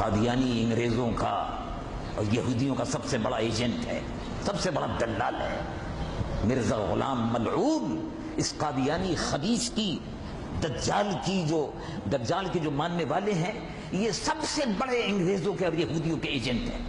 قادیانی انگریزوں کا اور یہودیوں کا سب سے بڑا ایجنٹ ہے، سب سے بڑا دلال ہے مرزا غلام ملعون۔ اس قادیانی خبیث کی دجال کی جو ماننے والے ہیں، یہ سب سے بڑے انگریزوں کے اور یہودیوں کے ایجنٹ ہیں۔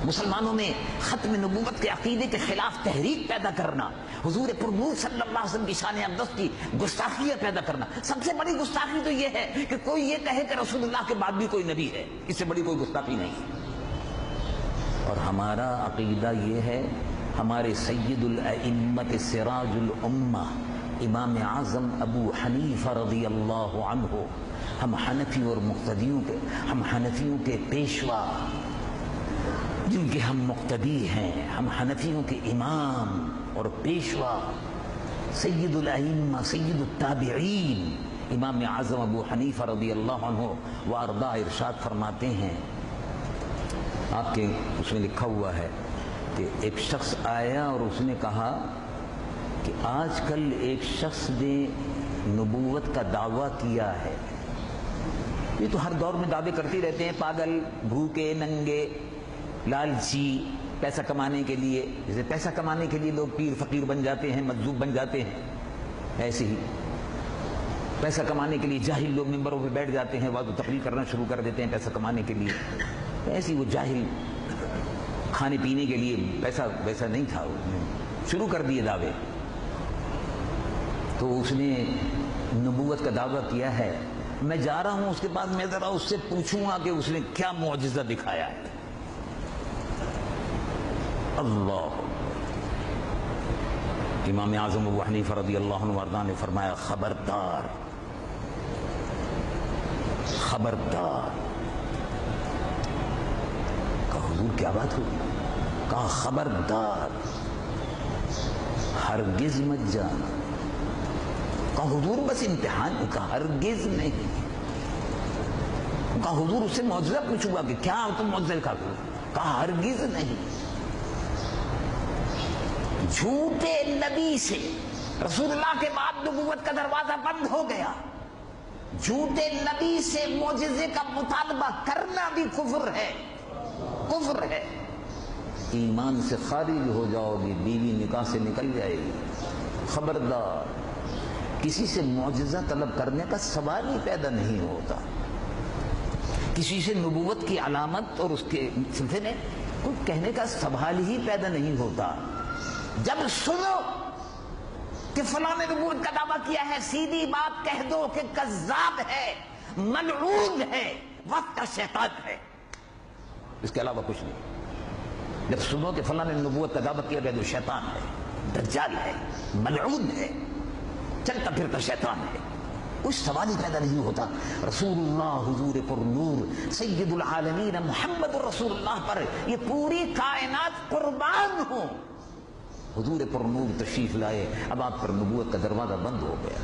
مسلمانوں میں ختم نبوت کے عقیدے کے خلاف تحریک پیدا کرنا، حضور پر نور صلی اللہ علیہ وسلم کی شان اقدس کی گستاخیاں پیدا کرنا، سب سے بڑی گستاخی تو یہ ہے کہ کوئی یہ کہے کہ رسول اللہ کے بعد بھی کوئی نبی ہے، اس سے بڑی کوئی گستاخی نہیں ہے۔ اور ہمارا عقیدہ یہ ہے، ہمارے سید الائمت سراج الامہ امام اعظم ابو حنیفہ رضی اللہ عنہ، ہم حنفیوں کے پیشوا، جن کے ہم مقتدی ہیں، ہم حنفیوں کے امام اور پیشوا، سید الائمہ سید التابعین امام اعظم ابو حنیفہ رضی اللہ عنہ وارضاہ ارشاد فرماتے ہیں، آپ کے اس میں لکھا ہوا ہے کہ ایک شخص آیا اور اس نے کہا کہ آج کل ایک شخص نے نبوت کا دعویٰ کیا ہے، یہ تو ہر دور میں دعوے کرتے رہتے ہیں، پاگل، بھوکے، ننگے، لالچی، پیسہ کمانے کے لیے، جیسے پیسہ کمانے کے لیے لوگ پیر فقیر بن جاتے ہیں، مجذوب بن جاتے ہیں، ایسے ہی پیسہ کمانے کے لیے جاہل لوگ ممبروں پہ بیٹھ جاتے ہیں، وعظ و تقریر کرنا شروع کر دیتے ہیں پیسہ کمانے کے لیے، ایسے ہی وہ جاہل کھانے پینے کے لیے پیسہ ویسا نہیں تھا، شروع کر دیے دعوے۔ تو اس نے نبوت کا دعویٰ کیا ہے، میں جا رہا ہوں اس کے بعد میں ذرا اس سے پوچھوں گا کہ اس نے کیا معجزہ دکھایا ہے۔ اللہ، امام اعظم ابو حنیفہ رضی اللہ عنہ وارضاہ نے فرمایا، خبردار خبردار۔ کہا حضور کیا بات ہوئی؟ کہا خبردار، ہرگز مت جانا۔ کہا حضور بس امتحان ہے؟ کہا ہرگز نہیں۔ کہا حضور اس سے معجزہ پوچھوں گا کہ کیا تم معجزہ کا؟ کہا ہرگز نہیں۔ جھوٹے نبی سے رسول اللہ کے بعد نبوت کا دروازہ بند ہو گیا، جھوٹے نبی سے معجزے کا مطالبہ کرنا بھی کفر ہے، کفر ہے۔ ایمان سے خارج ہو جاؤ گی، بیوی نکاح سے نکل جائے گی۔ خبردار، کسی سے معجزہ طلب کرنے کا سوال ہی پیدا نہیں ہوتا، کسی سے نبوت کی علامت اور اس کے سلسلے میں کوئی کہنے کا سوال ہی پیدا نہیں ہوتا۔ جب سنو کہ فلاں نے نبوت کا دعویٰ کیا ہے، سیدھی بات کہہ دو کہ کذاب ہے، ملعون ہے، وقت کا شیطان ہے، اس کے علاوہ کچھ نہیں۔ جب سنو کہ فلاں نے نبوت کا دعویٰ کیا گیا تو شیطان ہے، دجال ہے، ملعون ہے، چلتا پھرتا شیطان ہے، کوئی سوال ہی پیدا نہیں ہوتا۔ رسول اللہ حضور پر نور سید العالمین محمد رسول اللہ پر یہ پوری کائنات قربان ہو، حضور پر نور تشریف لائے، اب آپ پر نبوت کا دروازہ بند ہو گیا۔